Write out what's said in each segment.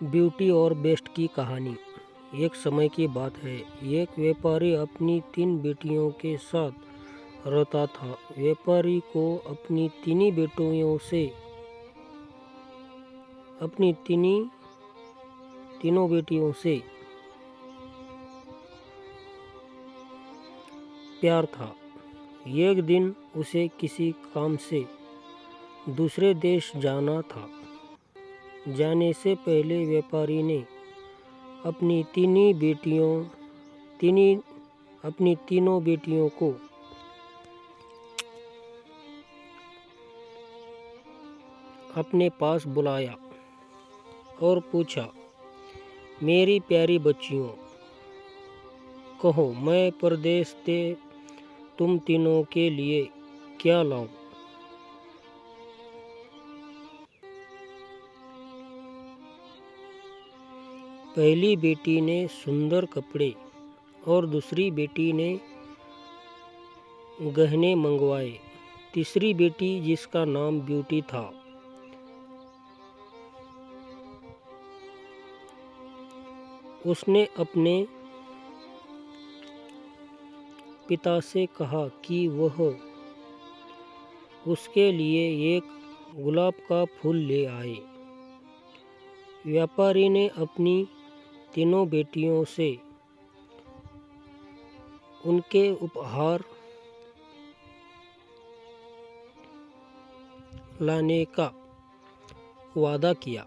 Beauty और best की कहानी। एक समय की बात है, एक व्यापारी अपनी 3 बेटियों के साथ रहता था। व्यापारी को अपनी तीनों बेटियों से प्यार था। एक दिन उसे किसी काम से दूसरे देश जाना था। जाने से पहले व्यापारी ने अपनी तीनों बेटियों को अपने पास बुलाया और पूछा, मेरी प्यारी बच्चियों, कहो मैं परदेश से तुम तीनों के लिए क्या लाऊं? पहली बेटी ने सुंदर कपड़े और दूसरी बेटी ने गहने मंगवाए। तीसरी बेटी, जिसका नाम ब्यूटी था, उसने अपने पिता से कहा कि वह उसके लिए एक गुलाब का फूल ले आए। व्यापारी ने अपनी तीनों बेटियों से उनके उपहार लाने का वादा किया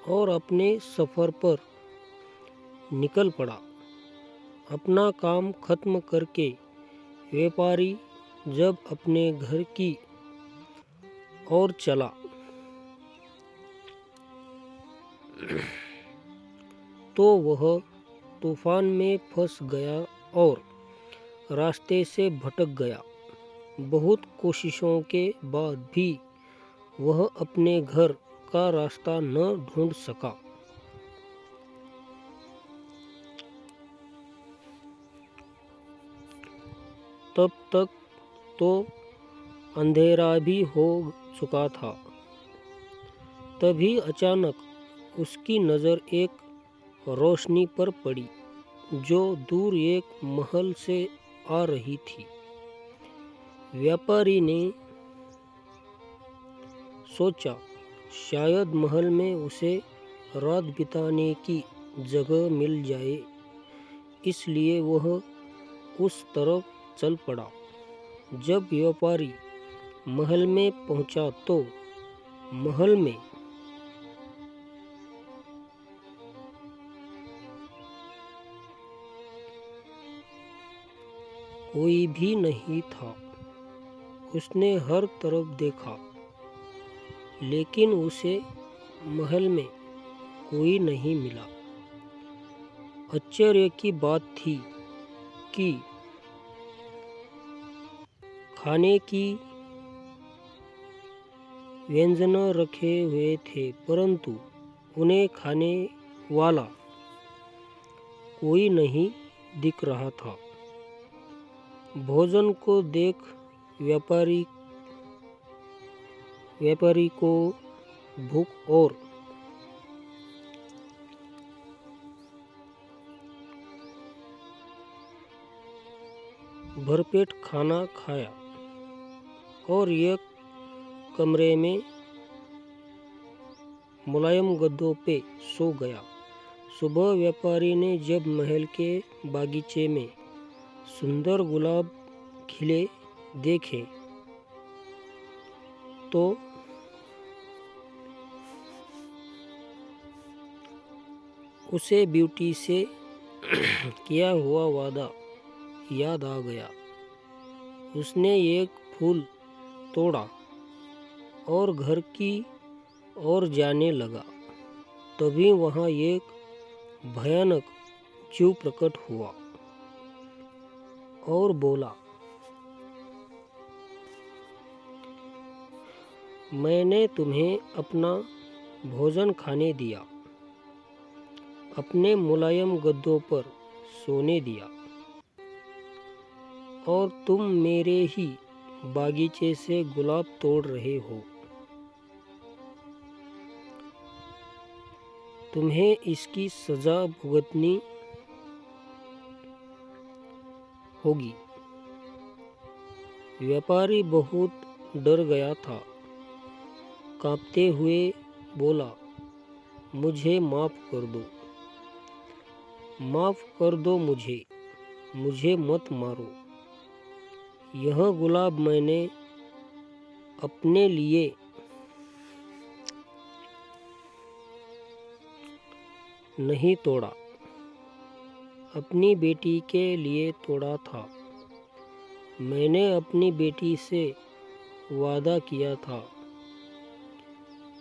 और अपने सफ़र पर निकल पड़ा। अपना काम खत्म करके व्यापारी जब अपने घर की ओर चला तो वह तूफान में फंस गया और रास्ते से भटक गया। बहुत कोशिशों के बाद भी वह अपने घर का रास्ता न ढूंढ सका। तब तक तो अंधेरा भी हो चुका था। तभी अचानक उसकी नज़र एक रोशनी पर पड़ी जो दूर एक महल से आ रही थी। व्यापारी ने सोचा, शायद महल में उसे रात बिताने की जगह मिल जाए, इसलिए वह उस तरफ चल पड़ा। जब व्यापारी महल में पहुंचा तो महल में कोई भी नहीं था। उसने हर तरफ देखा, लेकिन उसे महल में कोई नहीं मिला। आश्चर्य की बात थी कि खाने की व्यंजन रखे हुए थे, परंतु उन्हें खाने वाला कोई नहीं दिख रहा था। भोजन को देख व्यापारी को भूख और भरपेट खाना खाया और एक कमरे में मुलायम गद्दों पे सो गया। सुबह व्यापारी ने जब महल के बागीचे में सुंदर गुलाब खिले देखे तो उसे ब्यूटी से किया हुआ वादा याद आ गया। उसने एक फूल तोड़ा और घर की ओर जाने लगा। तभी वहाँ एक भयानक जीव प्रकट हुआ और बोला, मैंने तुम्हें अपना भोजन खाने दिया, अपने मुलायम गद्दों पर सोने दिया, और तुम मेरे ही बागीचे से गुलाब तोड़ रहे हो। तुम्हें इसकी सजा भुगतनी होगी। व्यापारी बहुत डर गया था, कांपते हुए बोला, मुझे माफ कर दो, माफ कर दो मुझे मत मारो। यह गुलाब मैंने अपने लिए नहीं तोड़ा, अपनी बेटी के लिए तोड़ा था। मैंने अपनी बेटी से वादा किया था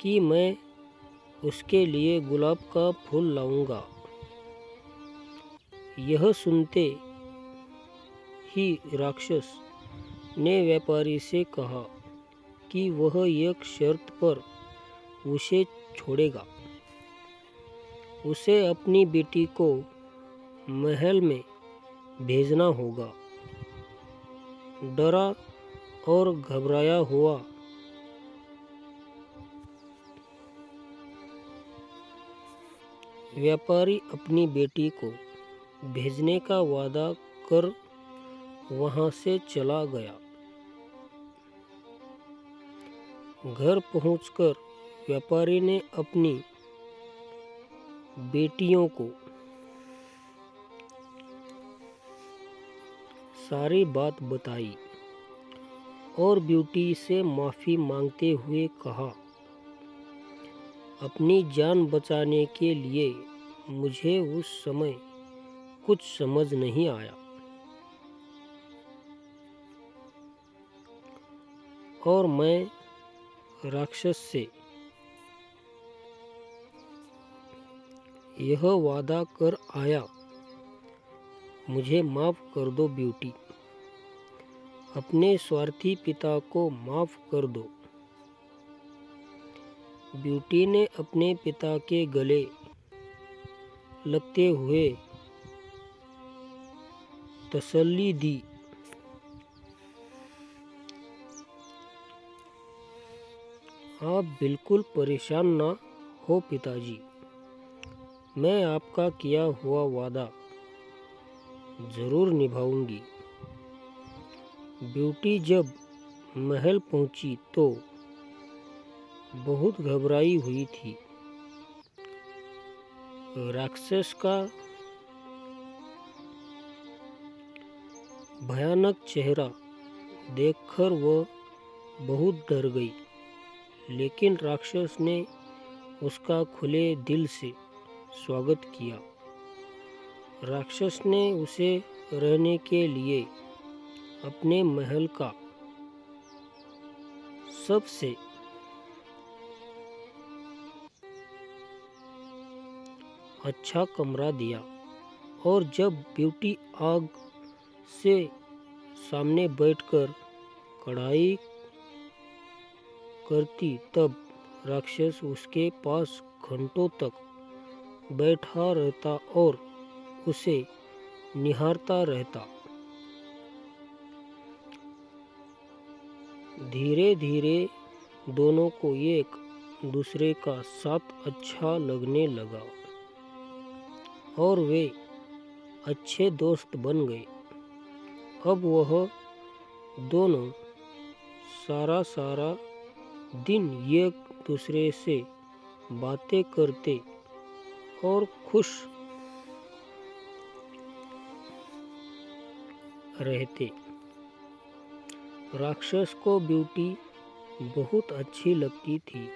कि मैं उसके लिए गुलाब का फूल लाऊंगा। यह सुनते ही राक्षस ने व्यापारी से कहा कि वह एक शर्त पर उसे छोड़ेगा। उसे अपनी बेटी को महल में भेजना होगा। डरा और घबराया हुआ व्यापारी अपनी बेटी को भेजने का वादा कर वहां से चला गया। घर पहुंचकर व्यापारी ने अपनी बेटियों को सारी बात बताई और ब्यूटी से माफी मांगते हुए कहा, अपनी जान बचाने के लिए मुझे उस समय कुछ समझ नहीं आया और मैं राक्षस से यह वादा कर आया, मुझे माफ कर दो ब्यूटी, अपने स्वार्थी पिता को माफ कर दो। ब्यूटी ने अपने पिता के गले लगते हुए तसल्ली दी। आप बिल्कुल परेशान ना हो पिताजी, मैं आपका किया हुआ वादा जरूर निभाऊंगी। ब्यूटी जब महल पहुंची तो बहुत घबराई हुई थी। राक्षस का भयानक चेहरा देखकर वह बहुत डर गई, लेकिन राक्षस ने उसका खुले दिल से स्वागत किया। राक्षस ने उसे रहने के लिए अपने महल का सबसे अच्छा कमरा दिया और जब ब्यूटी आग से सामने बैठकर कढ़ाई करती तब राक्षस उसके पास घंटों तक बैठा रहता और उसे निहारता रहता। धीरे धीरे दोनों को एक दूसरे का साथ अच्छा लगने लगा और वे अच्छे दोस्त बन गए। अब वह दोनों सारा दिन एक दूसरे से बातें करते और खुश रहते। राक्षस को ब्यूटी बहुत अच्छी लगती थी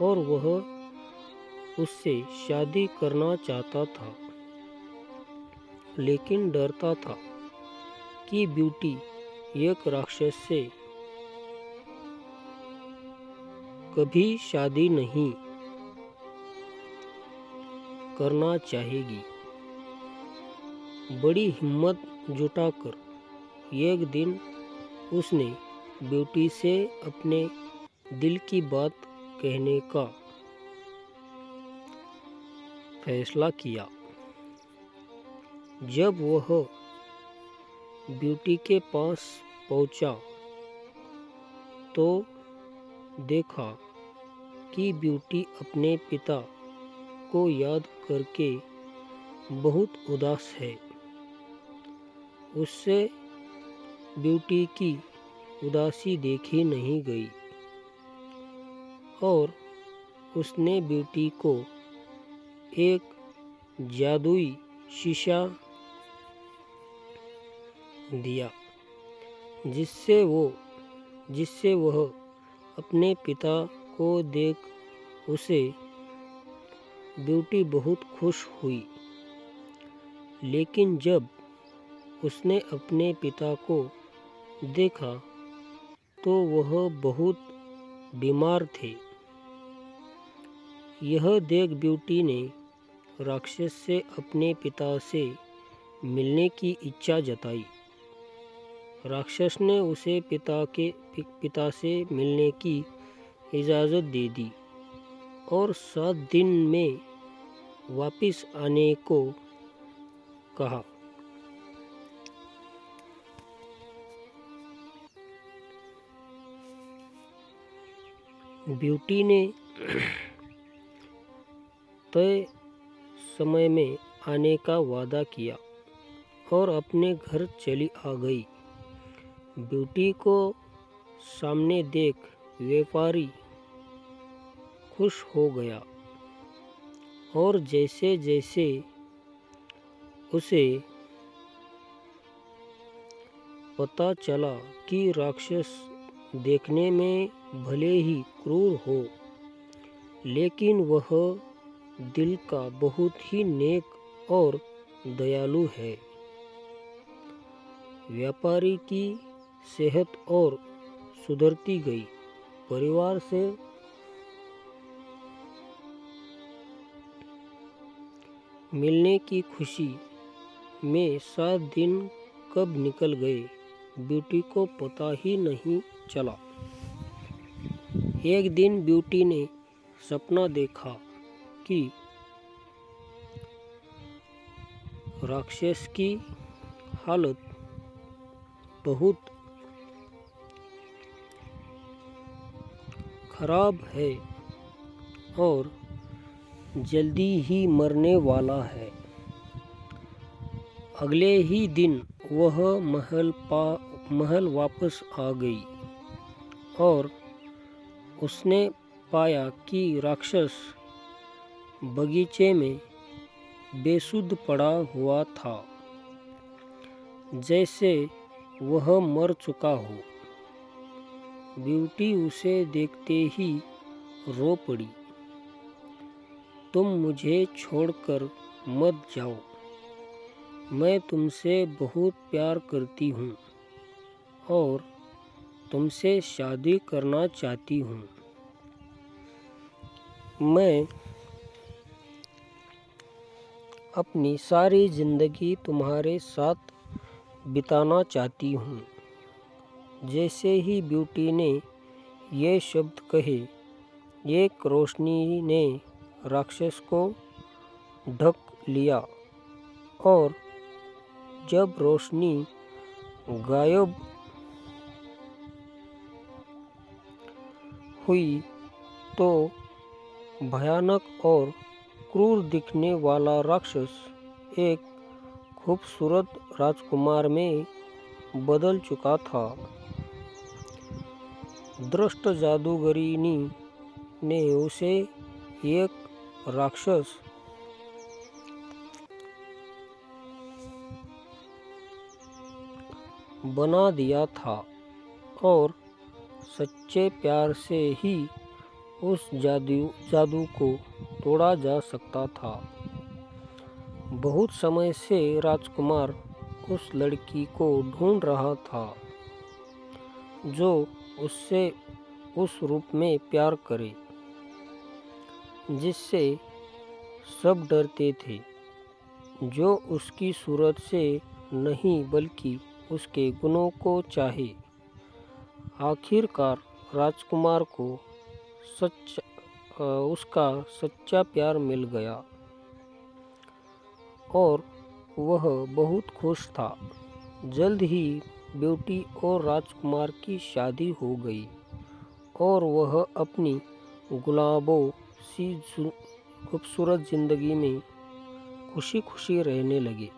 और वह उससे शादी करना चाहता था, लेकिन डरता था कि ब्यूटी एक राक्षस से कभी शादी नहीं करना चाहेगी। बड़ी हिम्मत जुटाकर एक दिन उसने ब्यूटी से अपने दिल की बात कहने का फैसला किया। जब वह ब्यूटी के पास पहुंचा तो देखा कि ब्यूटी अपने पिता को याद करके बहुत उदास है। उससे ब्यूटी की उदासी देखी नहीं गई और उसने ब्यूटी को एक जादुई शीशा दिया जिससे वह अपने पिता को देख उसे ब्यूटी बहुत खुश हुई। लेकिन जब उसने अपने पिता को देखा तो वह बहुत बीमार थे। यह देख ब्यूटी ने राक्षस से अपने पिता से मिलने की इच्छा जताई। राक्षस ने उसे पिता से मिलने की इजाज़त दे दी और 7 दिन में वापस आने को कहा। ब्यूटी ने तय समय में आने का वादा किया और अपने घर चली आ गई। ब्यूटी को सामने देख व्यापारी खुश हो गया और जैसे जैसे उसे पता चला कि राक्षस देखने में भले ही क्रूर हो, लेकिन वह दिल का बहुत ही नेक और दयालु है। व्यापारी की सेहत और सुधरती गई। परिवार से मिलने की खुशी में 7 दिन कब निकल गए ब्यूटी को पता ही नहीं चला। एक दिन ब्यूटी ने सपना देखा कि राक्षस की हालत बहुत खराब है और जल्दी ही मरने वाला है। अगले ही दिन वह महल वापस आ गई और उसने पाया कि राक्षस बगीचे में बेसुध पड़ा हुआ था, जैसे वह मर चुका हो। ब्यूटी उसे देखते ही रो पड़ी। तुम मुझे छोड़कर मत जाओ, मैं तुमसे बहुत प्यार करती हूँ और तुमसे शादी करना चाहती हूँ। मैं अपनी सारी जिंदगी तुम्हारे साथ बिताना चाहती हूँ। जैसे ही ब्यूटी ने ये शब्द कहे, एक रोशनी ने राक्षस को ढक लिया और जब रोशनी गायब हुई तो भयानक और क्रूर दिखने वाला राक्षस एक खूबसूरत राजकुमार में बदल चुका था। दुष्ट जादूगरिनी ने उसे एक राक्षस बना दिया था और सच्चे प्यार से ही उस जादू को तोड़ा जा सकता था। बहुत समय से राजकुमार उस लड़की को ढूंढ रहा था जो उससे उस रूप में प्यार करे जिससे सब डरते थे, जो उसकी सूरत से नहीं बल्कि उसके गुणों को चाहे। आखिरकार राजकुमार को उसका सच्चा प्यार मिल गया और वह बहुत खुश था। जल्द ही ब्यूटी और राजकुमार की शादी हो गई और वह अपनी गुलाबों सी खूबसूरत ज़िंदगी में खुशी खुशी रहने लगे।